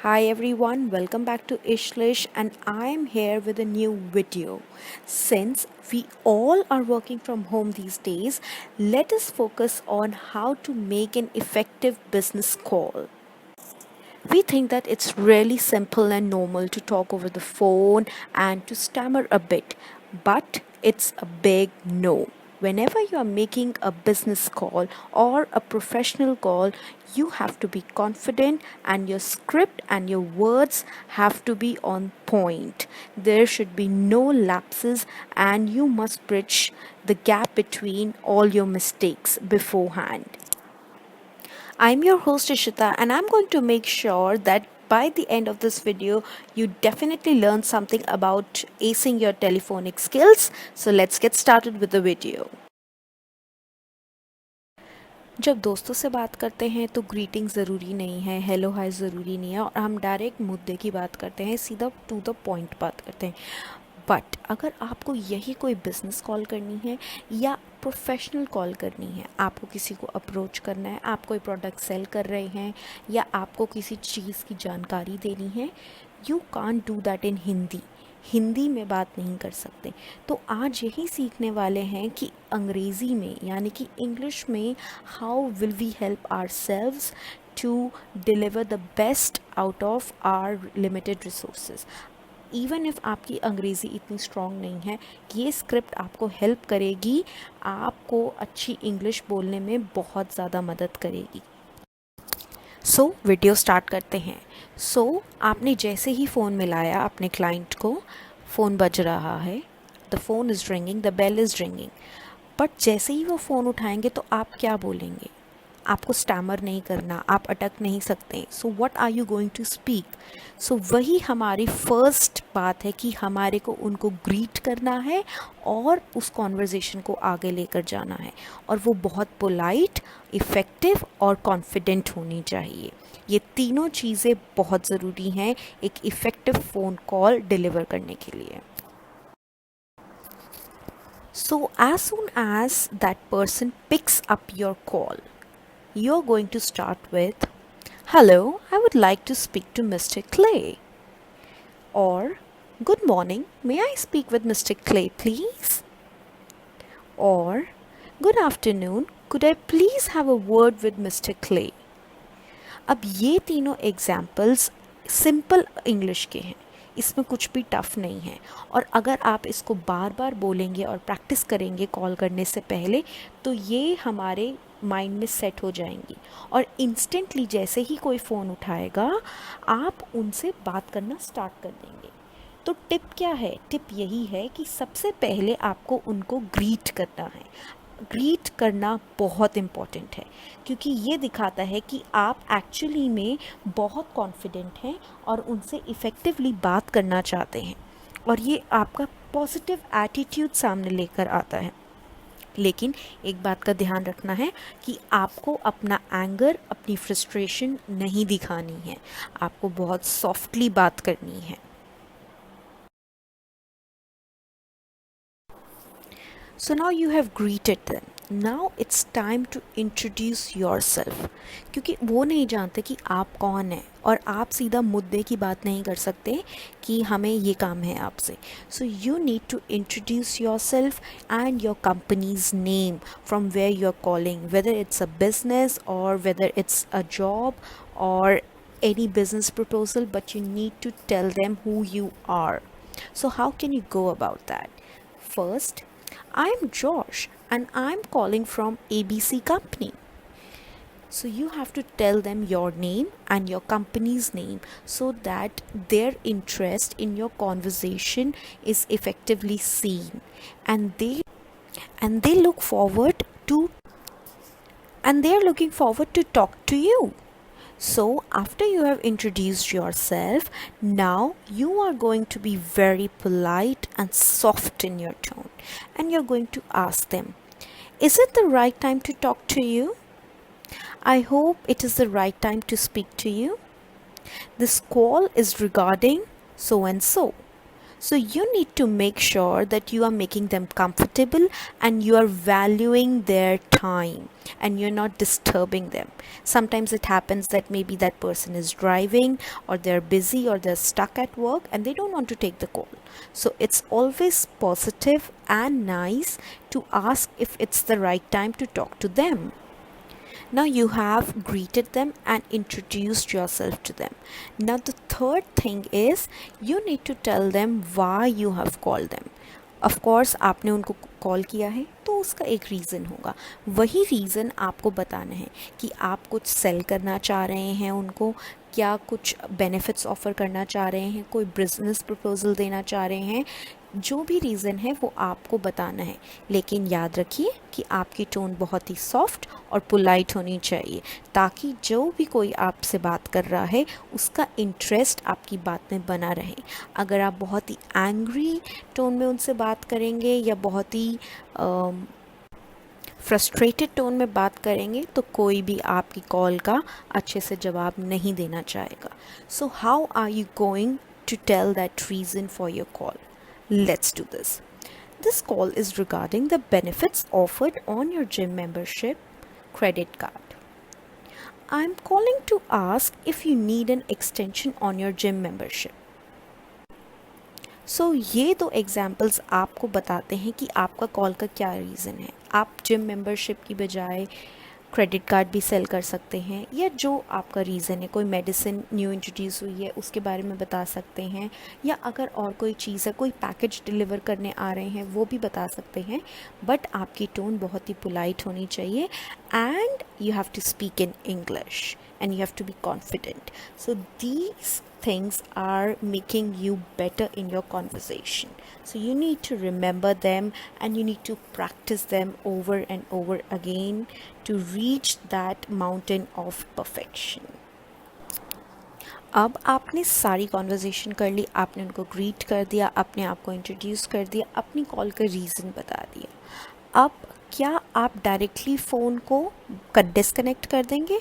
Hi everyone, welcome back to Ishlish, and I am here with a new video. Since we all are working from home these days, let us focus on how to make an effective business call. We think that it's really simple and normal to talk over the phone and to stammer a bit, but it's a big no. Whenever you are making a business call or a professional call, you have to be confident and your script and your words have to be on point. There should be no lapses and you must bridge the gap between all your mistakes beforehand. I'm your host Ishita, and I'm going to make sure that by the end of this video you definitely learn something about acing your telephonic skills. So let's get started with the video. जब दोस्तों से बात करते हैं तो greeting ज़रूरी नहीं है, हेलो हाय ज़रूरी नहीं है, और हम डायरेक्ट मुद्दे की बात करते हैं, सीधा टू द पॉइंट बात करते हैं. बट अगर आपको यही कोई बिज़नेस कॉल करनी है या प्रोफेशनल कॉल करनी है, आपको किसी को अप्रोच करना है, आप कोई प्रोडक्ट सेल कर रहे हैं या आपको किसी चीज़ की जानकारी देनी है, you can't do that in Hindi. Hindi में बात नहीं कर सकते. तो आज यही सीखने वाले हैं कि अंग्रेज़ी में यानी कि इंग्लिश में how will we help ourselves to deliver the best out of our limited resources. Even if आपकी अंग्रेज़ी इतनी स्ट्रॉन्ग नहीं है, ये स्क्रिप्ट आपको हेल्प करेगी, आपको अच्छी इंग्लिश बोलने में बहुत ज़्यादा मदद करेगी. वीडियो स्टार्ट करते हैं. आपने जैसे ही फ़ोन मिलाया अपने क्लाइंट को, फ़ोन बज रहा है, the phone is ringing, the bell is ringing. But जैसे ही वो फ़ोन उठाएंगे तो आप क्या बोलेंगे? आपको स्टैमर नहीं करना, आप अटक नहीं सकते. So what are you going to speak? वही हमारी फर्स्ट बात है कि हमारे को उनको ग्रीट करना है और उस कॉन्वर्जेसन को आगे लेकर जाना है, और वो बहुत पोलाइट, इफ़ेक्टिव और कॉन्फिडेंट होनी चाहिए. ये तीनों चीज़ें बहुत ज़रूरी हैं एक इफ़ेक्टिव फ़ोन कॉल डिलीवर करने के लिए. So, as soon as that person picks up your call, you're going to start with, "Hello, I would like to speak to Mr. Clay." Or, "Good morning, may I speak with Mr. Clay, please?" Or, "Good afternoon, could I please have a word with Mr. Clay?" अब ये तीनों examples simple English के हैं, इसमें कुछ भी tough नहीं है. और अगर आप इसको बार बार बोलेंगे और प्रैक्टिस करेंगे कॉल करने से पहले, तो ये हमारे माइंड में सेट हो जाएंगी, और इंस्टेंटली जैसे ही कोई फ़ोन उठाएगा आप उनसे बात करना स्टार्ट कर देंगे. तो टिप क्या है? टिप यही है कि सबसे पहले आपको उनको ग्रीट करना है. ग्रीट करना बहुत इम्पॉर्टेंट है, क्योंकि ये दिखाता है कि आप एक्चुअली में बहुत कॉन्फिडेंट हैं और उनसे इफ़ेक्टिवली बात करना चाहते हैं, और ये आपका पॉजिटिव एटीट्यूड सामने लेकर आता है. लेकिन एक बात का ध्यान रखना है कि आपको अपना एंगर, अपनी फ्रस्ट्रेशन नहीं दिखानी है, आपको बहुत सॉफ्टली बात करनी है. So now you have greeted them. Now it's time to introduce yourself. क्योंकि वो नहीं जानते कि आप कौन हैं, और आप सीधा मुद्दे की बात नहीं कर सकते कि हमें ये काम है आपसे. So you need to introduce yourself and your company's name from where you're calling, whether it's a business or whether it's a job or any business proposal, but you need to tell them who you are. So how can you go about that? First, "I'm Josh and I'm calling from ABC Company." So you have to tell them your name and your company's name so that their interest in your conversation is effectively seen, and they look forward to and they're looking forward to talk to you. So, after you have introduced yourself, now you are going to be very polite and soft in your tone, and you're going to ask them, "Is it the right time to talk to you? I hope it is the right time to speak to you. This call is regarding so and so." So you need to make sure that you are making them comfortable and you are valuing their time and you're not disturbing them. Sometimes it happens that maybe that person is driving or they're busy or they're stuck at work and they don't want to take the call. So it's always positive and nice to ask if it's the right time to talk to them. Now you have greeted them and introduced yourself to them. Now the third thing is you need to tell them why you have called them. Of course आपने उनको call किया है तो उसका एक reason होगा, वही reason आपको बताना है कि आप कुछ सेल करना चाह रहे हैं उनको, क्या कुछ बेनिफिट्स ऑफ़र करना चाह रहे हैं, कोई बिजनेस प्रपोजल देना चाह रहे हैं, जो भी रीज़न है वो आपको बताना है। लेकिन याद रखिए कि आपकी टोन बहुत ही सॉफ्ट और पोलाइट होनी चाहिए ताकि जो भी कोई आपसे बात कर रहा है उसका इंटरेस्ट आपकी बात में बना रहे। अगर आप बहुत ही एंग्री टोन में उनसे बात करेंगे या बहुत ही फ्रस्ट्रेटेड टोन में बात करेंगे तो कोई भी आपकी कॉल का अच्छे से जवाब नहीं देना चाहेगा। So how are you going to tell that reason for your call? Let's do this. This call is regarding the benefits offered on your gym membership credit card. I'm calling to ask if you need an extension on your gym membership. So ये दो examples आपको बताते हैं कि आपका call का क्या reason है। आप जिम मेंबरशिप की बजाय क्रेडिट कार्ड भी सेल कर सकते हैं या जो आपका रीज़न है, कोई मेडिसिन न्यू इंट्रोड्यूस हुई है उसके बारे में बता सकते हैं, या अगर और कोई चीज़ है, कोई पैकेज डिलीवर करने आ रहे हैं वो भी बता सकते हैं। बट आपकी टोन बहुत ही पोलाइट होनी चाहिए and you have to speak in English and you have to be confident. So these things are making you better in your conversation. So you need to remember them and you need to practice them over and over again to reach that mountain of perfection. अब आपने सारी conversation कर ली, आपने उनको greet कर दिया, अपने आप को इंट्रोड्यूस कर दिया, अपनी कॉल का रीज़न बता दिया। अब क्या आप डायरेक्टली फ़ोन को डिस्कनेक्ट कर देंगे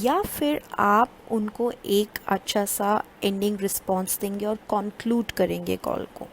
या फिर आप उनको एक अच्छा सा एंडिंग रिस्पॉन्स देंगे और कंक्लूड करेंगे कॉल को?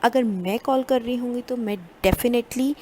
अगर मैं कॉल कर रही होंगी तो मैं डेफिनेटली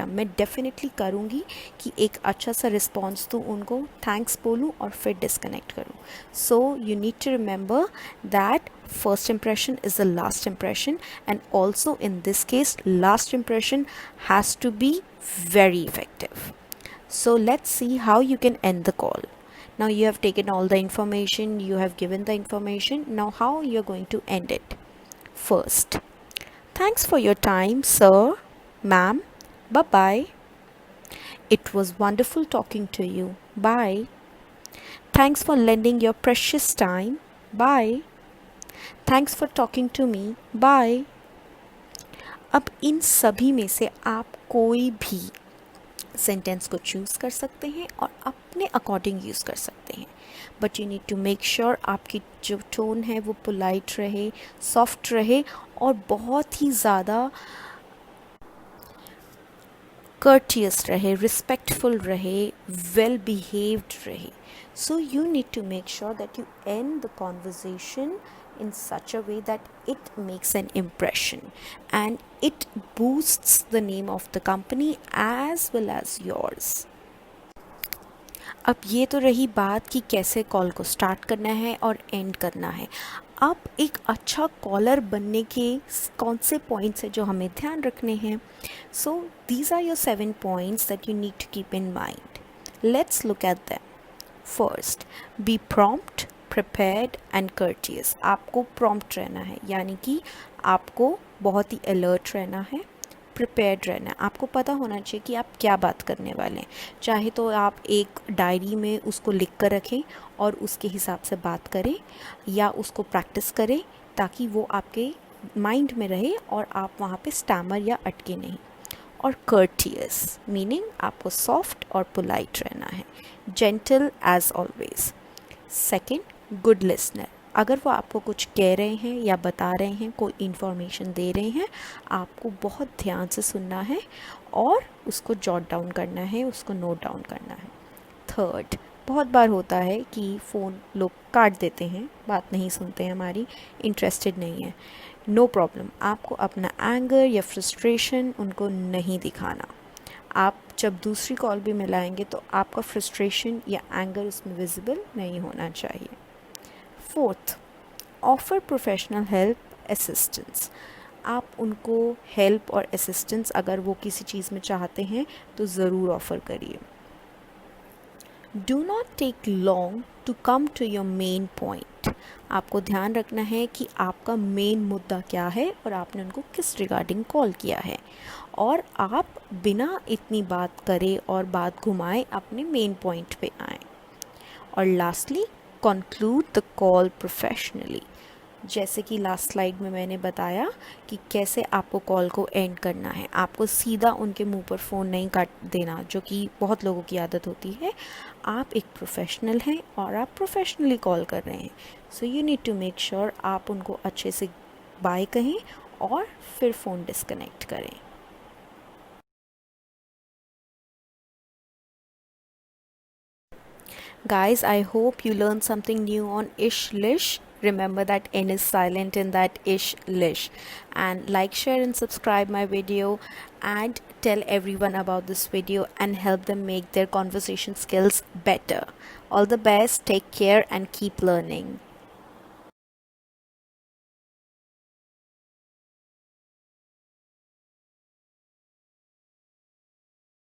मैं डेफिनेटली करूँगी कि एक अच्छा सा रिस्पॉन्स दूँ उनको, थैंक्स बोलूँ और फिर डिस्कनेक्ट करूँ। So you need to remember that first impression is the last impression, and also in this case last impression has to be very effective. So let's see how you can end the call. Now you have taken all the information, you have given the information. Now how you're going to end it? First, thanks for your time, sir, ma'am. Bye bye. It was wonderful talking to you. Bye. Thanks for lending your precious time. Bye. Thanks for talking to me, bye. अब इन सभी में से आप कोई भी sentence को choose कर सकते हैं और अपने अकॉर्डिंग यूज़ कर सकते हैं, but you need to make sure आपकी जो टोन है वो पोलाइट रहे, सॉफ्ट रहे और बहुत ही ज़्यादा courteous रहे, respectful रहे, well behaved रहे. So you need to make sure that you end the conversation in such a way that it makes an impression and it boosts the name of the company as well as yours. अब ये तो रही बात कि कैसे call को start करना है और एंड करना है। अब एक अच्छा कॉलर बनने के कौन से पॉइंट्स हैं जो हमें ध्यान रखने हैं? So these are your 7 points that you need to keep in mind. Let's look at them. First, be prompt, prepared and courteous. आपको प्रॉम्प्ट रहना है, यानी कि आपको बहुत ही अलर्ट रहना है, प्रिपेयर्ड रहना है. आपको पता होना चाहिए कि आप क्या बात करने वाले हैं. चाहे तो आप एक डायरी में उसको लिख कर रखें और उसके हिसाब से बात करें, या उसको प्रैक्टिस करें ताकि वो आपके माइंड में रहे और आप वहाँ पे स्टैमर या अटके नहीं. और कर्टियस मीनिंग आपको सॉफ्ट और पोलाइट रहना है, gentle as always. Second, good listener. अगर वो आपको कुछ कह रहे हैं या बता रहे हैं, कोई इन्फॉर्मेशन दे रहे हैं, आपको बहुत ध्यान से सुनना है और उसको जॉट डाउन करना है, उसको नोट डाउन करना है. थर्ड, बहुत बार होता है कि फ़ोन लोग काट देते हैं, बात नहीं सुनते हैं हमारी, इंटरेस्टेड नहीं है। नो प्रॉब्लम, आपको अपना एंगर या फ्रस्ट्रेशन उनको नहीं दिखाना। आप जब दूसरी कॉल भी मिलाएंगे तो आपका फ्रस्ट्रेशन या एंगर उसमें विजिबल नहीं होना चाहिए। Fourth, offer professional help assistance. आप उनको हेल्प और असिस्टेंस अगर वो किसी चीज़ में चाहते हैं तो ज़रूर ऑफ़र करिए। Do not take long to come to your main point. आपको ध्यान रखना है कि आपका मेन मुद्दा क्या है और आपने उनको किस रिगार्डिंग कॉल किया है, और आप बिना इतनी बात करें और बात घुमाए अपने मेन पॉइंट पे आएँ। और lastly, conclude the call professionally. जैसे कि लास्ट स्लाइड में मैंने बताया कि कैसे आपको कॉल को एंड करना है। आपको सीधा उनके मुंह पर फ़ोन नहीं काट देना, जो कि बहुत लोगों की आदत होती है। आप एक प्रोफेशनल हैं और आप प्रोफेशनली कॉल कर रहे हैं, so you need to make sure आप उनको अच्छे से बाय कहें और फिर फ़ोन डिस्कनेक्ट करें। Guys, I hope you learned something new on ish lish. Remember that N is silent in that ish lish. And like, share, and subscribe my video, and tell everyone about this video and help them make their conversation skills better. All the best, take care, and keep learning.